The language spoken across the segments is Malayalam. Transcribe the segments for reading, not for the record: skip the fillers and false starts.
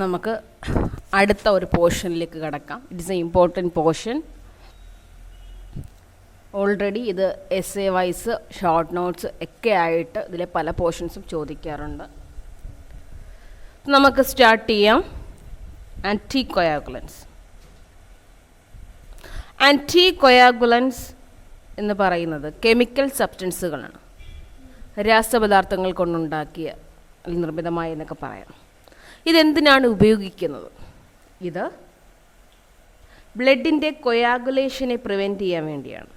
നമുക്ക് അടുത്ത ഒരു പോർഷനിലേക്ക് കടക്കാം. It's a important portion. Already ഇത് essay wise short notes ഒക്കെ ആയിട്ട് ഇതിലെ പല പോർഷൻസും ചോദിക്കാറുണ്ട്. നമുക്ക് സ്റ്റാർട്ട് ചെയ്യാം. ആൻറ്റികോയാഗുലൻസ്. ആൻറ്റികോയാഗുലൻസ് എന്ന് പറയുന്നത് കെമിക്കൽ സബ്സ്റ്റൻസുകളാണ്, രാസപദാർത്ഥങ്ങൾ കൊണ്ടുണ്ടാക്കിയ നിർമ്മിതമായ എന്നൊക്കെ പറയാം. ഇതെന്തിനാണ് ഉപയോഗിക്കുന്നത്? ഇത് ബ്ലഡിൻ്റെ കൊയാഗുലേഷനെ പ്രിവെൻറ്റ് ചെയ്യാൻ വേണ്ടിയാണ്.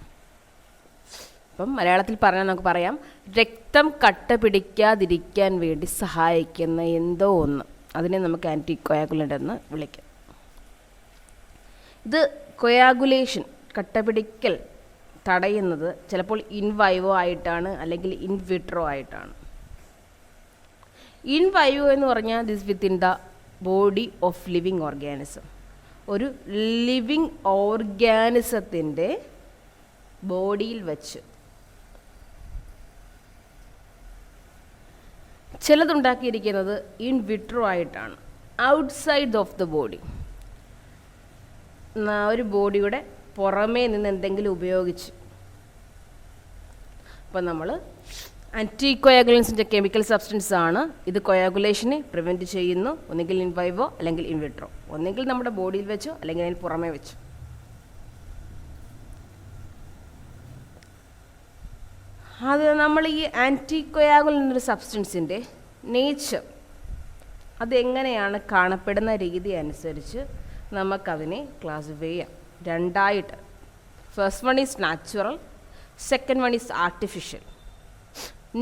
അപ്പം മലയാളത്തിൽ പറഞ്ഞാൽ നമുക്ക് പറയാം, രക്തം കട്ട പിടിക്കാതിരിക്കാൻ വേണ്ടി സഹായിക്കുന്ന എന്തോ ഒന്ന്, അതിനെ നമുക്ക് ആൻറ്റികോയാഗുലൻ്റ് എന്ന് വിളിക്കാം. ഇത് കൊയാഗുലേഷൻ, കട്ടപിടിക്കൽ തടയുന്നത് ചിലപ്പോൾ ഇൻ വൈവോ ആയിട്ടാണ്, അല്ലെങ്കിൽ ഇൻ വിട്രോ ആയിട്ടാണ്. ഇൻ വൈവോ എന്ന് പറഞ്ഞാൽ this within the body of living organism. ഒരു ലിവിങ് ഓർഗാനിസത്തിൻ്റെ ബോഡിയിൽ വെച്ച്. ചിലതുണ്ടാക്കിയിരിക്കുന്നത് ഇൻ വിട്രോ ആയിട്ടാണ്, ഔട്ട്സൈഡ് ഓഫ് ദ ബോഡി. ഒരു ബോഡിയുടെ പുറമേ നിന്ന് എന്തെങ്കിലും ഉപയോഗിച്ച്. അപ്പം നമ്മൾ ആൻറ്റികോയാഗുലൻസിൻ്റെ കെമിക്കൽ സബ്സ്റ്റൻസ് ആണ്. ഇത് കൊയാഗുലേഷനെ പ്രിവെൻറ്റ് ചെയ്യുന്നു, ഒന്നുകിൽ ഇൻ വൈവോ അല്ലെങ്കിൽ ഇൻ വിട്രോ, ഒന്നുകിൽ നമ്മുടെ ബോഡിയിൽ വെച്ചോ അല്ലെങ്കിൽ അതിന് പുറമേ വെച്ചോ. അത് നമ്മൾ ഈ ആൻറ്റികോയാഗുലൻ്റ് എന്നൊരു സബ്സ്റ്റൻസിൻ്റെ നേച്ചർ, അതെങ്ങനെയാണ് കാണപ്പെടുന്ന രീതി അനുസരിച്ച് നമുക്കതിനെ ക്ലാസിഫൈ ചെയ്യാം രണ്ടായിട്ട്. First one is natural, second one is artificial.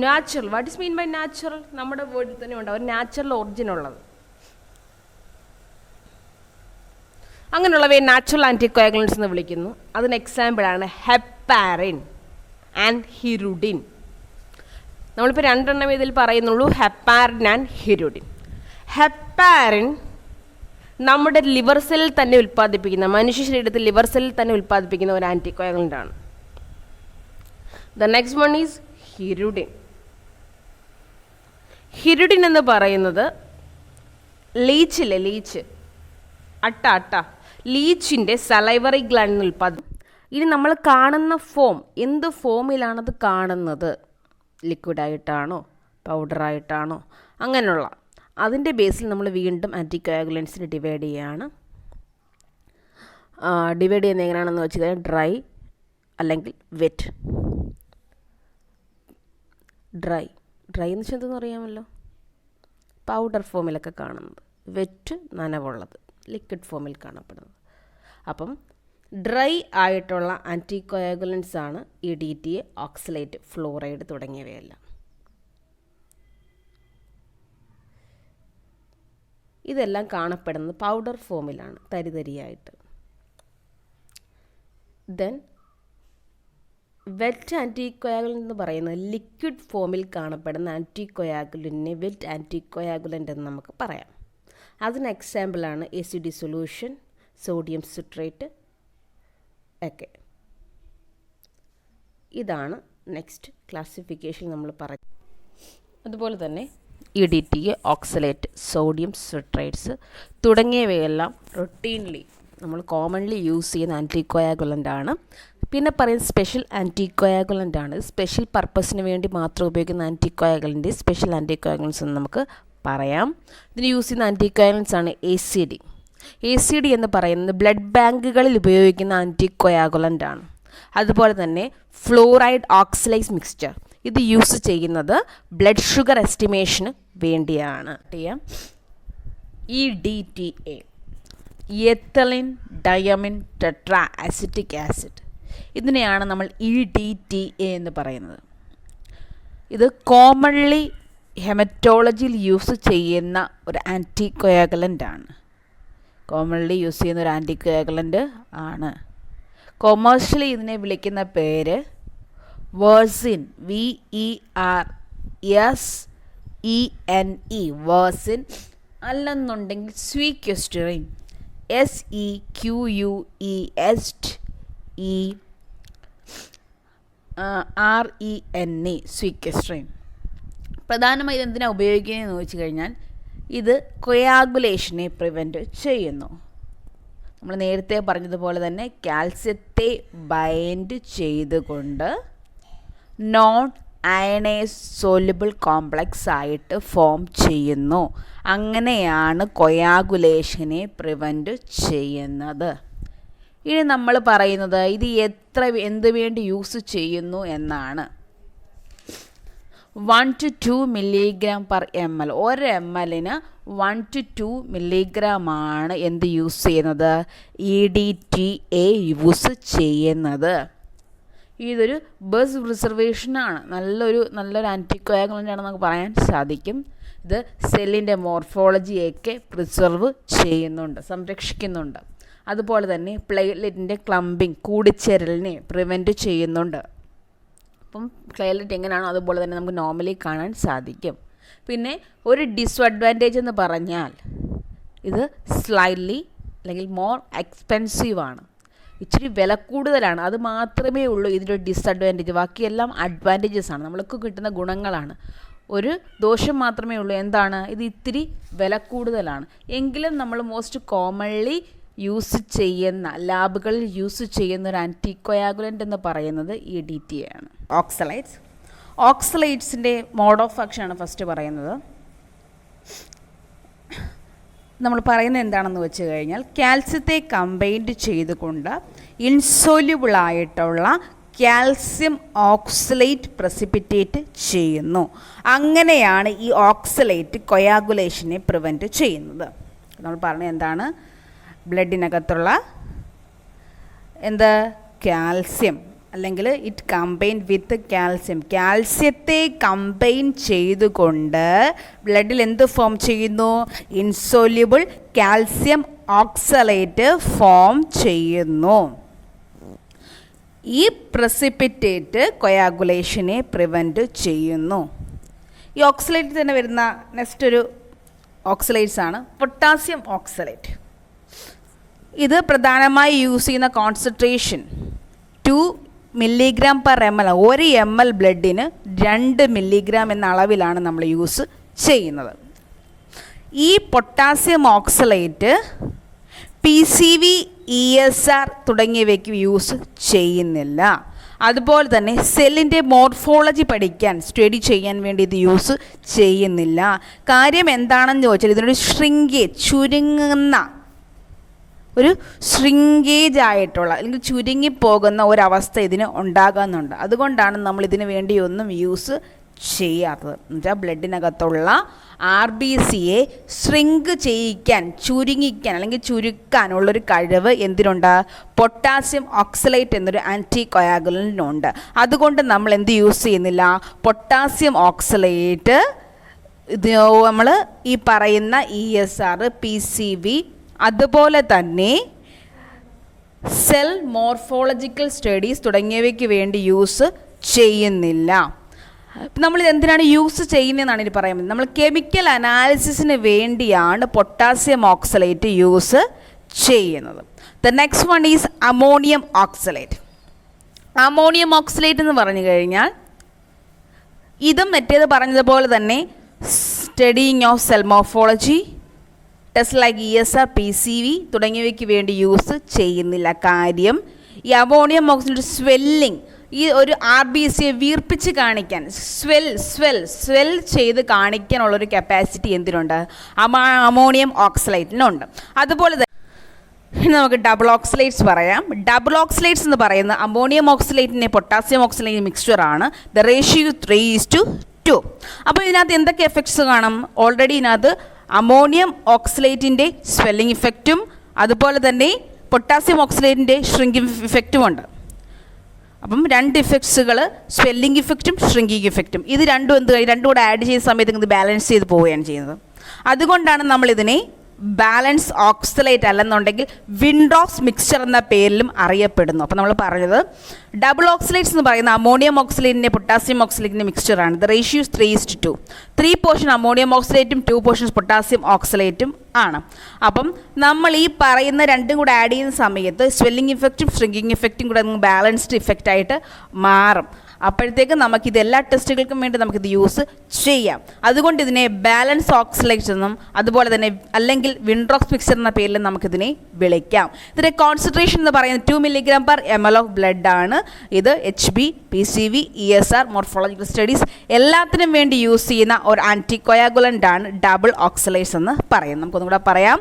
Natural, what is mean by natural? നമ്മുടെ ബോഡിയിൽ തന്നെ ഉണ്ടാവും ഒരു നാച്ചുറൽ ഒറിജിൻ ഉള്ളത്. അങ്ങനെയുള്ളവയെ നാച്ചുറൽ ആൻറ്റികോയാഗുലൻസ് എന്ന് വിളിക്കുന്നു. അതിന് എക്സാമ്പിളാണ് ഹെപ്പാരിൻ ആൻഡ് ഹിരുഡിൻ. നമ്മളിപ്പോൾ രണ്ടെണ്ണം ഇതിൽ പറയുന്നുള്ളൂ, ഹെപ്പാരിൻ ആൻഡ് ഹിരുഡിൻ. ഹെപ്പാരിൻ നമ്മുടെ ലിവർ സെല്ലിൽ തന്നെ ഉൽപ്പാദിപ്പിക്കുന്ന, മനുഷ്യ ശരീരത്തിൽ ലിവർ സെല്ലിൽ തന്നെ ഉൽപ്പാദിപ്പിക്കുന്ന ഒരു ആൻറ്റികോയാഗുലൻ്റ് ആണ്. The next one is hirudin. Hirudin എന്ന് പറയുന്നത് ലീച്ചില്ലേ, ലീച്ച്, അട്ട ലീച്ചിൻ്റെ സലൈവറി ഗ്ലാൻഡിൽ ഉൽപ്പാദിപ്പിക്കും. ഇനി നമ്മൾ കാണുന്ന ഫോം, എന്ത് ഫോമിലാണത് കാണുന്നത്? ലിക്വിഡായിട്ടാണോ പൗഡറായിട്ടാണോ, അങ്ങനെയുള്ള അതിൻ്റെ ബേസിൽ നമ്മൾ വീണ്ടും ആൻറ്റികോയാഗുലൻസിനെ ഡിവൈഡ് ചെയ്യുകയാണ്. ഡിവൈഡ് ചെയ്യുന്നത് എങ്ങനെയാണെന്ന് വെച്ച് കഴിഞ്ഞാൽ ഡ്രൈ അല്ലെങ്കിൽ വെറ്റ്. ഡ്രൈ എന്ന് വെച്ചാൽ എന്തെന്ന് അറിയാമല്ലോ, പൗഡർ ഫോമിലൊക്കെ കാണുന്നത്. വെറ്റ് നനവുള്ളത്, ലിക്വിഡ് ഫോമിൽ കാണപ്പെടുന്നത്. അപ്പം ഡ്രൈ ആയിട്ടുള്ള ആൻറ്റികോയാഗുലൻസ് ആണ് ഈ DTA, ഓക്സലേറ്റ്, ഫ്ലോറൈഡ് തുടങ്ങിയവയെല്ലാം. ഇതെല്ലാം കാണപ്പെടുന്നത് പൗഡർ ഫോമിലാണ്, തരിതരിയായിട്ട്. ദെൻ വെറ്റ് ആൻറ്റികോയാഗുലൻ്റ് എന്ന് പറയുന്നത് ലിക്വിഡ് ഫോമിൽ കാണപ്പെടുന്ന ആൻറ്റികോയാഗുലൻറ്റിനെ വെറ്റ് ആൻറ്റികോയാഗുലൻ്റ് എന്ന് നമുക്ക് പറയാം. അതിന് എക്സാമ്പിളാണ് ACD സൊല്യൂഷൻ, സോഡിയം സിട്രേറ്റ് ഒക്കെ. ഇതാണ് നെക്സ്റ്റ് ക്ലാസിഫിക്കേഷൻ നമ്മൾ പറഞ്ഞു. അതുപോലെ തന്നെ DTA, ഓക്സലേറ്റ്, സോഡിയം സിട്രേറ്റ്സ് തുടങ്ങിയവയെല്ലാം റൊട്ടീൻലി നമ്മൾ കോമൺലി യൂസ് ചെയ്യുന്ന ആൻറ്റികോയാഗുലൻ്റ് ആണ്. പിന്നെ പറയുന്നത് സ്പെഷ്യൽ ആൻറ്റികോയാഗുലൻ്റ് ആണ്. സ്പെഷ്യൽ പർപ്പസിന് വേണ്ടി മാത്രം ഉപയോഗിക്കുന്ന ആൻറ്റികോയാഗുലൻ്റ് സ്പെഷ്യൽ ആൻറ്റികോയാഗുലൻസ് എന്ന് നമുക്ക് പറയാം. ഇതിന് യൂസ് ചെയ്യുന്ന ആൻറ്റികോയാഗുലൻസ് ആണ് ACD. ACD എന്ന് പറയുന്നത് ബ്ലഡ് ബാങ്കുകളിൽ ഉപയോഗിക്കുന്ന ആൻറ്റികോയാഗുലൻ്റ് ആണ്. അതുപോലെ തന്നെ ഫ്ലോറൈഡ് ഓക്സലൈസ് മിക്സ്ചർ, ഇത് യൂസ് ചെയ്യുന്നത് ബ്ലഡ് ഷുഗർ എസ്റ്റിമേഷന് വേണ്ടിയാണ്. DTA, ethylene diamine tetra acetic acid, ഇതിനെയാണ് നമ്മൾ DTA എന്ന് പറയുന്നത്. ഇത് കോമൺലി ഹെമറ്റോളജിയിൽ യൂസ് ചെയ്യുന്ന ഒരു ആൻറ്റികോയാഗുലൻ്റ് ആണ്. കോമൺലി യൂസ് ചെയ്യുന്ന ഒരു ആൻറ്റികോയാഗുലൻ്റ് ആണ്. കൊമേഴ്ഷ്യലി ഇതിനെ വിളിക്കുന്ന പേര് വേഴ്സിൻ, VERSENE, വേഴ്സിൻ. അല്ലെന്നുണ്ടെങ്കിൽ സ്വീക്വസ്റ്ററിൻ, SEQUESTRENE, സ്വീക്വസ്റ്ററിൻ. പ്രധാനമായും എന്തിനാണ് ഉപയോഗിക്കുന്നതെന്ന് ചോദിച്ചു കഴിഞ്ഞാൽ ഇത് കൊയാഗുലേഷനെ പ്രിവെൻറ്റ് ചെയ്യുന്നു. നമ്മൾ നേരത്തെ പറഞ്ഞതുപോലെ തന്നെ കാൽസ്യത്തെ ബൈൻഡ് ചെയ്തുകൊണ്ട് നോൺ അയണൈസ് സോല്യുബിൾ കോംപ്ലക്സ് ആയിട്ട് ഫോം ചെയ്യുന്നു. അങ്ങനെയാണ് കൊയാഗുലേഷനെ പ്രിവെൻറ്റ് ചെയ്യുന്നത്. ഇനി നമ്മൾ പറയുന്നത് ഇത് എന്ത് വേണ്ടി യൂസ് ചെയ്യുന്നു എന്നാണ്. 1 to 2 mg/ml. 1 ml-ന് 1 to 2 mg എന്ത് യൂസ് ചെയ്യുന്നത്? EDTA യൂസ് ചെയ്യുന്നത്. ഇതൊരു ബസ് റിസർവേഷനാണ്. നല്ലൊരു ആൻറ്റിക്കോയാഗുലൻ്റ് ആണെന്ന് നമുക്ക് പറയാൻ സാധിക്കും. ഇത് സെല്ലിൻ്റെ മോർഫോളജിയൊക്കെ പ്രിസർവ് ചെയ്യുന്നുണ്ട്, സംരക്ഷിക്കുന്നുണ്ട്. അതുപോലെ തന്നെ പ്ലേറ്റ്ലെറ്റിൻ്റെ ക്ലംപിങ്, കൂടിച്ചേരലിനെ പ്രിവെൻറ്റ് ചെയ്യുന്നുണ്ട്. അപ്പം പ്ലേറ്റ്ലെറ്റ് എങ്ങനെയാണോ അതുപോലെ തന്നെ നമുക്ക് നോർമലി കാണാൻ സാധിക്കും. പിന്നെ ഒരു ഡിസ്അഡ്വാൻറ്റേജ് എന്ന് പറഞ്ഞാൽ ഇത് സ്ലൈറ്റ്ലി അല്ലെങ്കിൽ മോർ എക്സ്പെൻസീവാണ്. ഇച്ചിരി വില കൂടുതലാണ്. അത് മാത്രമേ ഉള്ളൂ ഇതിൻ്റെ ഡിസ്അഡ്വാൻറ്റേജ്. ബാക്കിയെല്ലാം അഡ്വാൻറ്റേജസ് ആണ്, നമ്മൾക്ക് കിട്ടുന്ന ഗുണങ്ങളാണ്. ഒരു ദോഷം മാത്രമേ ഉള്ളൂ. എന്താണ്? ഇത് ഇത്തിരി വില കൂടുതലാണ്. എങ്കിലും നമ്മൾ മോസ്റ്റ് കോമൺലി യൂസ് ചെയ്യുന്ന, ലാബുകളിൽ യൂസ് ചെയ്യുന്ന ഒരു ആൻറ്റിക്കോയാഗുലൻ്റ് എന്ന് പറയുന്നത് EDTA ആണ്. ഓക്സലേറ്റ്സിൻ്റെ മോഡ് ഓഫ് ആക്ഷൻ ആണ് ഫസ്റ്റ് പറയുന്നത്. നമ്മൾ പറയുന്നത് എന്താണെന്ന് വെച്ച് കഴിഞ്ഞാൽ കാൽസ്യത്തെ കമ്പൈൻഡ് ചെയ്തുകൊണ്ട് ഇൻസോല്യുബിളായിട്ടുള്ള കാൽസ്യം ഓക്സലേറ്റ് പ്രസിപ്പിറ്റേറ്റ് ചെയ്യുന്നു. അങ്ങനെയാണ് ഈ ഓക്സലേറ്റ് കൊയാഗുലേഷനെ പ്രിവെൻറ്റ് ചെയ്യുന്നത്. നമ്മൾ പറഞ്ഞത് എന്താണ്? ബ്ലഡിനകത്തുള്ള കാൽസ്യം അല്ലെങ്കിൽ ഇറ്റ് കമ്പൈൻ വിത്ത് കാൽസ്യത്തെ കമ്പൈൻ ചെയ്തുകൊണ്ട് ബ്ലഡിൽ എന്ത് ഫോം ചെയ്യുന്നു? ഇൻസോല്യുബിൾ കാൽസ്യം ഓക്സലേറ്റ് ഫോം ചെയ്യുന്നു. ഈ പ്രസിപ്പിറ്റേറ്റ് കൊയാഗുലേഷനെ പ്രിവെൻറ്റ് ചെയ്യുന്നു. ഈ ഓക്സലേറ്റ് തന്നെ വരുന്ന നെക്സ്റ്റ് ഒരു ഓക്സലേറ്റ്സ് ആണ് പൊട്ടാസ്യം ഓക്സലേറ്റ്. ഇത് പ്രധാനമായി യൂസ് ചെയ്യുന്ന കോൺസെൻട്രേഷൻ 2 mg/ml. 1 ml ബ്ലഡിന് 2 mg എന്ന അളവിലാണ് നമ്മൾ യൂസ് ചെയ്യുന്നത്. ഈ പൊട്ടാസ്യം ഓക്സലേറ്റ് PCV, ESR തുടങ്ങിയവയ്ക്ക് യൂസ് ചെയ്യുന്നില്ല. അതുപോലെ തന്നെ സെല്ലിൻ്റെ മോർഫോളജി പഠിക്കാൻ, സ്റ്റഡി ചെയ്യാൻ വേണ്ടി ഇത് യൂസ് ചെയ്യുന്നില്ല. കാര്യം എന്താണെന്ന് ചോദിച്ചാൽ ഇതിനൊരു ചുരുങ്ങുന്ന ഒരു ശ്രിങ്കേജ് ആയിട്ടുള്ള അല്ലെങ്കിൽ ചുരുങ്ങിപ്പോകുന്ന ഒരവസ്ഥ ഇതിന് ഉണ്ടാകുന്നുണ്ട്. അതുകൊണ്ടാണ് നമ്മൾ ഇതിന് വേണ്ടി ഒന്നും യൂസ് ചെയ്യാത്തത്. എന്നുവെച്ചാൽ ബ്ലഡിനകത്തുള്ള RBCയെ ശ്രിങ്ക് ചെയ്യിക്കാൻ, ചുരുങ്ങിക്കാൻ അല്ലെങ്കിൽ ചുരുക്കാനുള്ളൊരു കഴിവ് എന്തിനുണ്ട്? പൊട്ടാസ്യം ഓക്സലേറ്റ് എന്നൊരു ആൻറ്റികോയാഗുലൻ്റിനുണ്ട്. അതുകൊണ്ട് നമ്മൾ എന്ത് യൂസ് ചെയ്യുന്നില്ല? പൊട്ടാസ്യം ഓക്സലേറ്റ് ഇത് നമ്മൾ ഈ പറയുന്ന ESR, PCV അതുപോലെ തന്നെ സെൽ മോർഫോളജിക്കൽ സ്റ്റഡീസ് തുടങ്ങിയവയ്ക്ക് വേണ്ടി യൂസ് ചെയ്യുന്നില്ല. നമ്മളിത് എന്തിനാണ് യൂസ് ചെയ്യുന്നതെന്നാണ് ഇനി പറയുന്നത്. നമ്മൾ കെമിക്കൽ അനാലിസിസിന് വേണ്ടിയാണ് പൊട്ടാസ്യം ഓക്സലേറ്റ് യൂസ് ചെയ്യുന്നത്. The next one is ammonium oxalate. Ammonium oxalate എന്ന് പറഞ്ഞു കഴിഞ്ഞാൽ ഇതും മറ്റേത് പറഞ്ഞതുപോലെ തന്നെ studying of cell morphology, test like ESR, PCV തുടങ്ങിയവയ്ക്ക് വേണ്ടി യൂസ് ചെയ്യുന്നില്ല. കാര്യം ഈ അമോണിയം ഓക്സലേറ്റ് സ്വെല്ലിങ്, ഈ ഒരു RBCയെ വീർപ്പിച്ച് കാണിക്കാൻ, സ്വെൽ ചെയ്ത് കാണിക്കാനുള്ളൊരു കപ്പാസിറ്റി എന്തിനുണ്ട്? അമോണിയം ഓക്സലേറ്റിനുണ്ട്. അതുപോലെ തന്നെ ഇനി നമുക്ക് ഡബിൾ ഓക്സലേറ്റ്സ് പറയാം. ഡബിൾ ഓക്സലേറ്റ്സ് എന്ന് പറയുന്ന അമോണിയം ഓക്സലേറ്റിൻ്റെ പൊട്ടാസ്യം ഓക്സലേറ്റ് മിക്സ്ചറാണ്. The ratio 3:2. അപ്പോൾ ഇതിനകത്ത് എന്തൊക്കെ എഫക്ട്സ് കാണും? ഓൾറെഡി ഇതിനകത്ത് അമോണിയം ഓക്സലേറ്റിൻ്റെ സ്വെല്ലിംഗ് ഇഫക്റ്റും അതുപോലെ തന്നെ പൊട്ടാസ്യം ഓക്സലേറ്റിൻ്റെ ഷ്രിങ്കിങ് ഇഫക്റ്റും ഉണ്ട്. അപ്പം 2 ഇഫക്ട്സുകൾ, സ്വെല്ലിംഗ് ഇഫക്റ്റും ഷ്രിങ്കിങ് ഇഫക്റ്റും. ഇത് രണ്ടും കൂടെ ആഡ് ചെയ്യുന്ന സമയത്ത് ഇത് ബാലൻസ് ചെയ്ത് പോവുകയാണ് ചെയ്യുന്നത്. അതുകൊണ്ടാണ് നമ്മളിതിനെ ബാലൻസ് ഓക്സലേറ്റ് അല്ലെന്നുണ്ടെങ്കിൽ വിൻഡ്രോക്സ് മിക്സ്ചർ എന്ന പേരിലും അറിയപ്പെടുന്നു. അപ്പോൾ നമ്മൾ പറഞ്ഞത് ഡബിൾ ഓക്സലേറ്റ്സ് എന്ന് പറയുന്ന അമോണിയം ഓക്സലേറ്റിൻ്റെ പൊട്ടാസ്യം ഓക്സലേറ്റിൻ്റെ മിക്സ്ചറാണ്. The ratio 3:2. 3 പോർഷൻ അമോണിയം ഓക്സലേറ്റും 2 പോർഷൻസ് പൊട്ടാസ്യം ഓക്സലേറ്റും ആണ്. അപ്പം നമ്മൾ ഈ പറയുന്ന രണ്ടും കൂടെ ആഡ് ചെയ്യുന്ന സമയത്ത് സ്വെല്ലിംഗ് ഇഫക്റ്റും ഷ്രിങ്കിങ് ഇഫക്റ്റും കൂടെ ബാലൻസ്ഡ് ഇഫക്റ്റ് ആയിട്ട് മാറും. അപ്പോഴത്തേക്ക് നമുക്കിത് എല്ലാ ടെസ്റ്റുകൾക്കും വേണ്ടി നമുക്കിത് യൂസ് ചെയ്യാം. അതുകൊണ്ട് ഇതിനെ ബാലൻസ് ഓക്സലേറ്റ് എന്നും അതുപോലെ തന്നെ അല്ലെങ്കിൽ വിൻഡ്രോക്സ് മിക്സർ എന്ന പേരിൽ നമുക്കിതിനെ വിളിക്കാം. ഇതിൻ്റെ കോൺസെൻട്രേഷൻ എന്ന് പറയുന്നത് 2 mg/ml ഓഫ് ബ്ലഡ് ആണ്. ഇത് HB, PCV, ESR, morphological studies എല്ലാത്തിനും വേണ്ടി യൂസ് ചെയ്യുന്ന ഒരു ആൻറ്റിക്കോയാഗുലൻ്റ് ആണ് ഡബിൾ ഓക്സലേറ്റ്സ് എന്ന് പറയുന്നത്. നമുക്കൊന്നും കൂടെ പറയാം.